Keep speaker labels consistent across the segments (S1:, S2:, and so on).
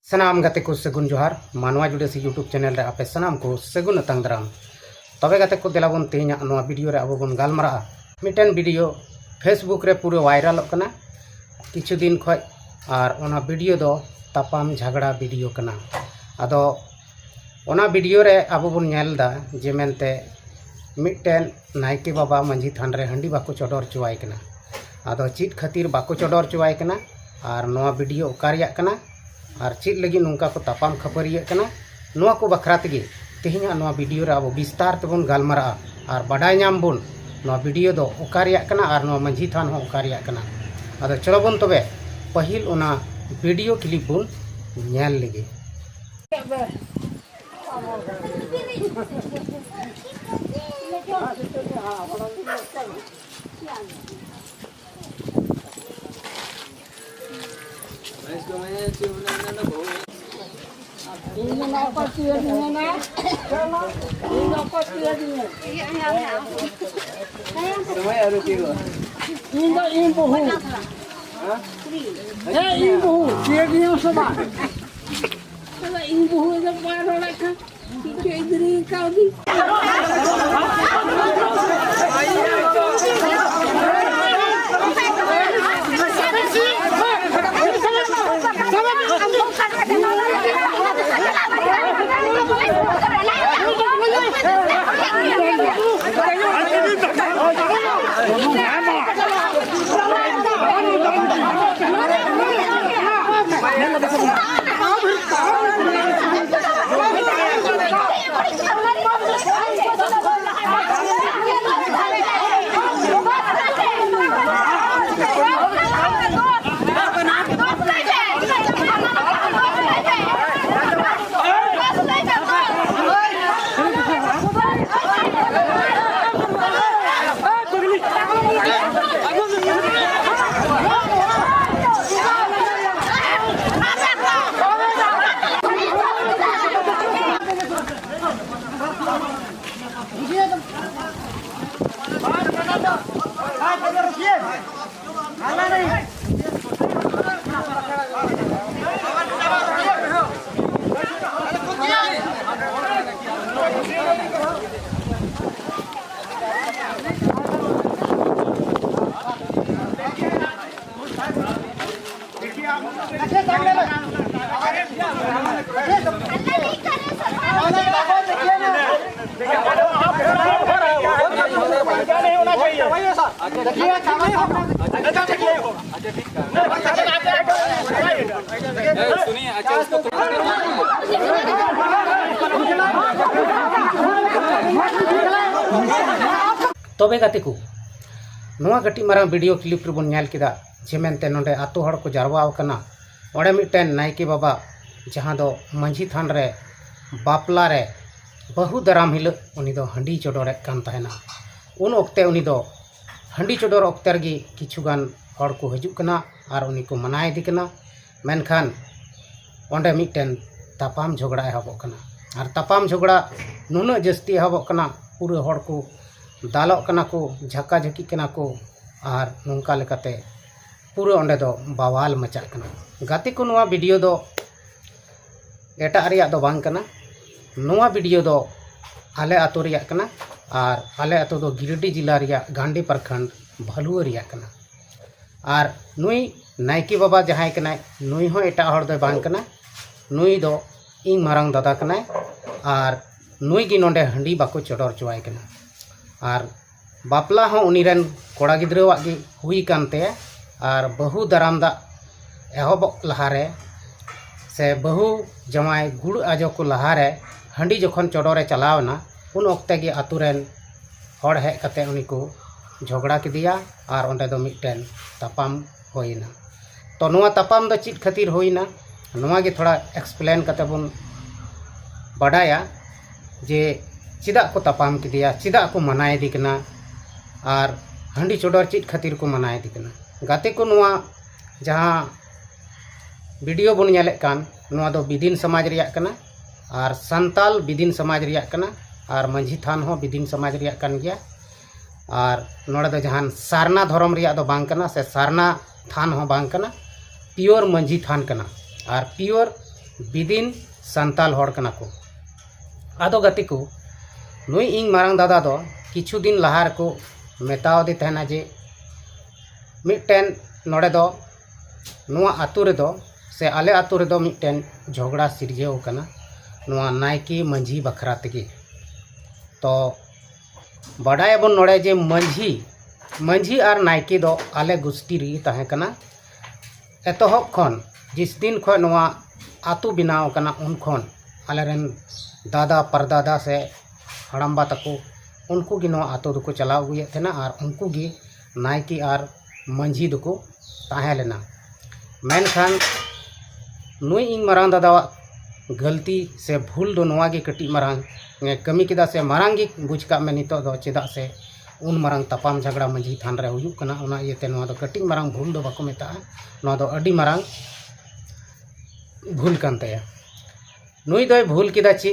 S1: सनाम गाते को सगुन जोहार मानवा जुड़ेसी यूट्यूब चैनल रे आपे सनाम को सगुन अतंग दाराम तबे गाते को देलाबन तेहना नोआ वीडियो रे अब बन गालमारा मिटन वीडियो फेसबुक रे पूरे वायरल कना किछु दिन खय और ओना वीडियो दो तापाम झगड़ा वीडियो कना आदो ओना वीडियो रे अब बन नेलदा जे मेनते मिटन नायके बाबा मंझी थान रे हंडी बाको चोडोर चुवाई कना आदो चित खातिर बाको चोडोर चुवाई कना और नोआ वीडियो ओकारिया कना और चीज लगी नौका को तापाम खबरिया कना नोआ को बखरा तेगे तेहना नोआ वीडियो रे अब विस्तार तेबन गालमारा और बाडाय नाम बन नोआ वीडियो दो ओकारिया कना और नोआ मंझी थान हो ओकारिया कना आदो चलो बन तबे पहिल ओना वीडियो क्लिप बन नेल लेगे तबे गाते को नोआ गटी मारा वीडियो क्लिप रेबन नेल केदा जे मेनते नोंडे आतो हड़ को जारवाव कना ओडे मिटन नायके बाबा जहां दो मंझी थान रे बापला रे बहु दराम हिल उनी दो हंडी चोडोरे कान ताहेना उन ओक्ते उनी दो हंडी चोडोर ओक्ते रगी किछुगान हड़ को हजु कना और उनी को मनाय दि कना मेनखान ओंडे मिटन तापाम झगड़ा एहबोग कना और तापाम झगड़ा नुना जस्ती एहबोग कना पूरे हड़ को दालोग कना को झक्का झकी कना को और नोंका लेकाते पूरे ओंडे दो बावाल मचाक कना गाते को नोआ वीडियो दो एटा रिया दो बांग कना नोआ वीडियो दो आले आतो रिया कना और आले आतो दो गिरिडीह जिला रिया गांडी प्रखंड भलुआ रिया कना और नुई नायके बाबा जहां कना नुई हो एटा हड़ दो बांग कना नुई दो इन मारंग दादा कना और नुई गी नोंडे हंडी बाको चोडोर चुवाई कना और बापला हो उनीरेन कोड़ा गिद्रावाग गी हुई कानते और बहु दाराम दा एहब लहारे से बहु जमाय गुड़ आजो को लहारे हंडी जखन चोडोरे चलावना उन ओक्ते गे आतुरेन हड़ हेज कते उनी को झगड़ा किदिया और ओंडे दो मिटन तापाम होइना तो नोआ तापाम दो चित खातिर होइना नोआ गे थोड़ा एक्सप्लेन कते बन बाडाया जे चिदा को तापाम किदिया चिदा को मनाय दी कना और हंडी चोडोर चित खातिर को मनाय दी कना गाते को नोआ जहां वीडियो बन नेले कान नोआ दो बिदिन समाज रिया कना और संताल बिदिन समाज रिया कना और मंझी थान हो बिदिन समाज रिया कान गया और नोड़े दो जहान सारना धर्म रिया दो बांग कना से सारना थान हो बांग कना प्योर मंझी थान कना और प्योर बिदिन संताल हड़ कना को आदो गति को नुई इंग मारंग दादा दो किछु दिन लहार को मेताव दी तहना जे मिटन नोड़े दो नुआ आतु रे दो से आले आतु रे दो मिटन झगड़ा सिरजेव कना नुआ नायकी मंझी बखरा तगी तो बड़ाय बन नोड़े जे मंझी और नायकी दो आले गुस्टी री तहे कना एतोहब खन जिस दिन खो नुआ आतु बिनाव कना उन खन आले रेन दादा परदादा से हड़म्बा तको उनको गी नुआ आतु दुको चलाव गुये थेना और उनको गी नायकी और मंझी दुको ताहे लेना मेनखान नुई इंग मारांग दादा गलती से भूल दो नवा गे कटी मारांग कमी किदा से मारांग गे बुझ का में नितो दो चेदा से उन मारांग तपाम झगड़ा मंझी थान रे हुयुक कना उना इयते नवा दो कटी मारांग भूल दो बाको मेता नवा दो अडी मारांग भूल कान तया नुई दोय भूल किदा ची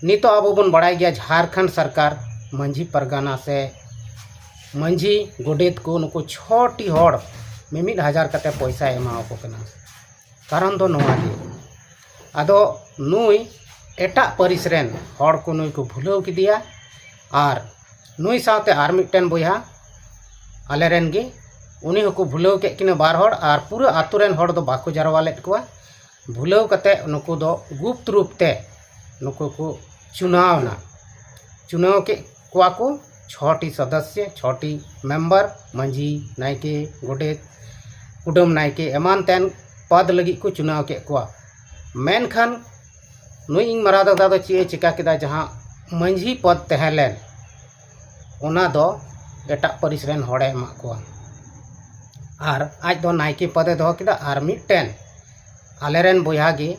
S1: नितो आबो बन बड़ाई गया झारखंड सरकार मंझी परगाना से मंझी गोडेत को नुको छोटी हड़ मिमिद हजार कते पैसा एमाओ को कना कारण दो नवा गे आदो नुई एटा परिसरेन हड़ को नुई को भूलव किदिया और नुई साथे आर मिटन बोया आलेरेन गे उनी हको भूलव के किने बार हड़ और पूरा आतुरेन हड़ दो बाको जारवा लेट कोआ भूलव कते नुको दो गुप्त रूप ते नुको को चुनाव के कोआ को 6टी सदस्य 6टी मेंबर मंझी नायके गोडेत कुडम नायके एमान तेन पद लगी को चुनाव के कोआ मेनखान नुई इंग मारा दादा दो ची चिका किदा जहां मंझी पद तहलेन ओना दो एटा परिसरेन हड़े एमा कोआ और आज दो नायके पदे दो किदा और मिटन आलेरेन बोया गे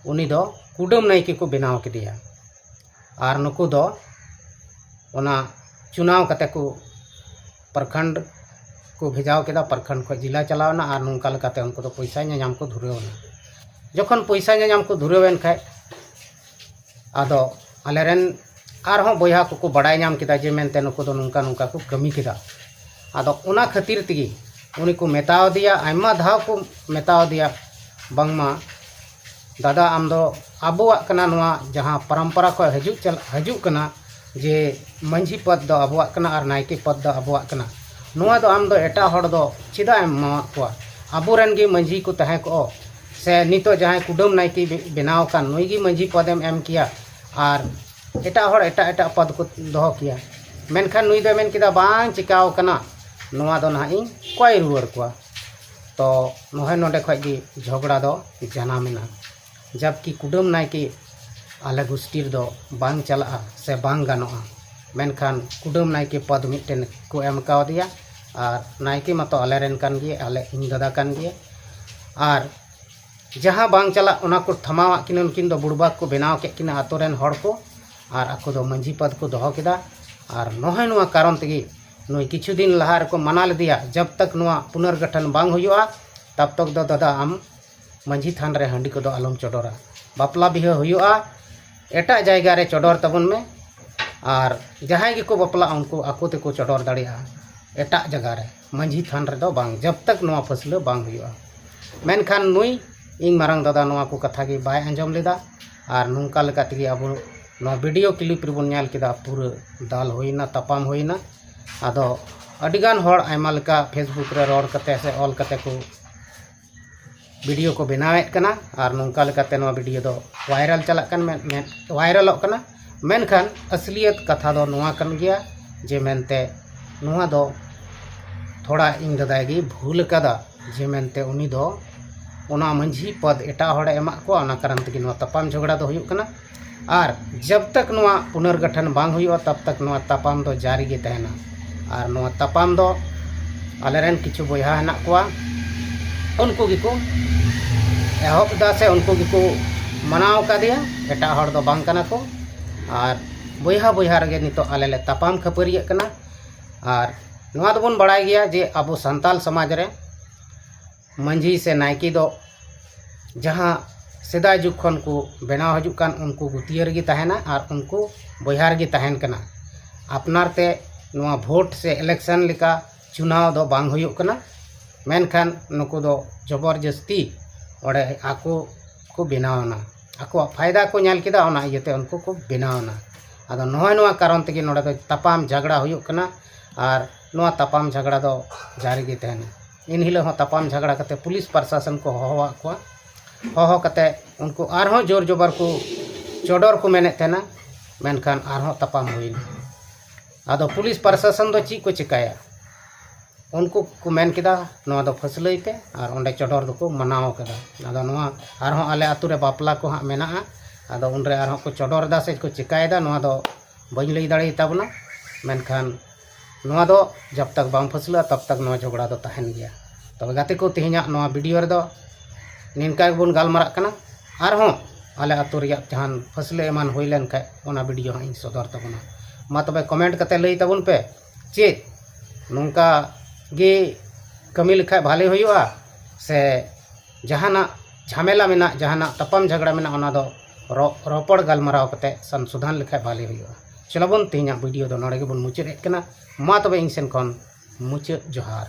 S1: उनी दो कुडम नायके को बनाव किदिया और नुकु दो ओना चुनाव कते को प्रखंड को भेजाव केदा प्रखंड खो जिला चलावना और नुंका लकाते उनको तो पैसा नाम को धुरेवना जखन पैसा नाम को धुरेवेन खाय आदो आलेरेन आरहों बोया को बड़ाय नाम केदा जे मेनते नुको दो नुंका नुंका को कमी केदा आदो उना खातिर तगी उनी को मेताव दिया आयमा धाव को मेताव दिया बांगमा दादा आम दो आबोआ कना नुआ जहां परंपरा को हजु कना जे मंझी पद दो आबोआ कना और नायके पद दो आबोआ कना नुआ दो आम दो एटा हड़ दो चिदा एम मा को आबोरेन गे मंझी को तहे को से नितो जहां कुडम नायके बनाव कान नुई गे मंझी पदेम एम किया और एटा हड़ एटा पद को दोहो किया मेनखान नुई दो मेन किदा बांग चिकाव कना नुआ दो ना इन कोई रुवर को तो नोहे नोडे खय गे झगड़ा दो जनामेना जबकि कुडम नायके आले गोष्ठीर दो बांग चला से बांग गानोआ मेनखान कुडम नायके पद मिटन को एम काव दिया और नायके मतो आलेरेन कान गे आले इन दादा कान गे और जहां बांग चला उना को थमावा किन उनकिन दो बुड़बा को बनाव के किन आतोरेन हड़ को और आको दो मंझी पद को दोहो केदा और नोहे नुआ कारण तगी नुई किछु दिन लहार को मना दिया जब तक नुआ पुनर्गठन बांग हुआ तब तक दो दादा आम मंझी थान रे हांडी को दो आलम चोडोरा बापला बिहा हुआ एटा जायगा रे चोडोर तबन में और जहां गे को बापला उनको आको ते को चोडोर दाड़िया एटा जगह रे मंझी थान रे दो बांग जब तक नुआ फसलो बांग हुआ मेनखान नुई इंग मारंग दादा नुआ को कथा गे बाय अंजम लेदा और नुंका लेका तगी अब नुआ वीडियो क्लिप रे बन ᱧᱮᱞ केदा पूरा दाल होइना तपाम होइना आदो अडिगान हड़ आयमा लेका फेसबुक रे रोड कते से ऑल कते को वीडियो को बनावेत कना और नुंका लेकाते नुआ वीडियो दो वायरल चलक कन में वायरलक कना मेनखान असलियत कथा दो नुआ कन गया जे मेनते नुआ दो थोड़ा इंग दादा गे भूल कदा जे मेनते उनी दो ओना मंझी पद एटा हड़े एमा को ओना कारण तगी नुआ तपाम झगड़ा दो हुयुक कना और जब तक नुआ पुनर्गठन बांग हुयुआ तब तक नुआ तपाम दो जारी गे तहना और नुआ तपाम दो आलेरेन किछु बोया हेना कोआ उनको गिको एहब दा से उनको गिको मनाव का दिया एटा हड़ दो बांग कना को और बोया रे नितो आले ले तपाम खपरिया कना और नुआ दो बन बड़ाय गया जे अब संताल समाज रे मंझी से नायकी दो जहां सेदाय जुग खन को बनाव हजु कान उनको गुतियर गे तहना और उनको बोया गे तहन कना अपनारते नोआ भोट से इलेक्शन लेका चुनाव दो बांग हुयुक कना मेनखान नुकु दो जबरदस्ती ओडे आको को बनावना आको फायदा को ᱧᱮᱞ केदा ओना इयते उनको को बनावना आदो नोआ कारण तेगे नोडे दो तपाम झगड़ा हुयुक कना और नोआ तपाम झगड़ा दो जारी गे तहना इन हिलो हो तपाम झगड़ा कते पुलिस प्रशासन को होवा को होहो कते उनको आरहो जोर जबर को चोडर को मेने तहना मेनखान आरहो तपाम हुइना आदो पुलिस प्रशासन दो ची को चिकाया उनको को मेन केदा नोआ दो फसलई पे और ओंडे चोडर दो को मनाव केदा आदो नोआ आरहो आले आतु रे बापला को हा मेना आदो उनरे आरहो को चोडर दा से को चिकायदा नोआ दो बइन लई दाड़ी ताबना मेनखान नोआ दो जब तक बाम फसला तब तक नोआ झगड़ा दो तहन गया तब गाते को तिहिना नोआ वीडियो रे दो निनका बुन गालमारा कना आरहो आले आतु रे जहान फसले एमान होई लेन खाय ओना वीडियो हा इन सदर तबना मा तबे कमेंट कते लई ताबुन पे चे नुंका गे कमी लिखा भाले हुआ से जहाना झमेला में जहाना तपाम झगड़ा में ओना दो रोपड़ गलमाराव कते संशोधन लिखा भाले हुआ चलो बन तेना वीडियो दो नोडे गे बन मुचाद कना मा तबे इन सेन खन मुचाद जोहार।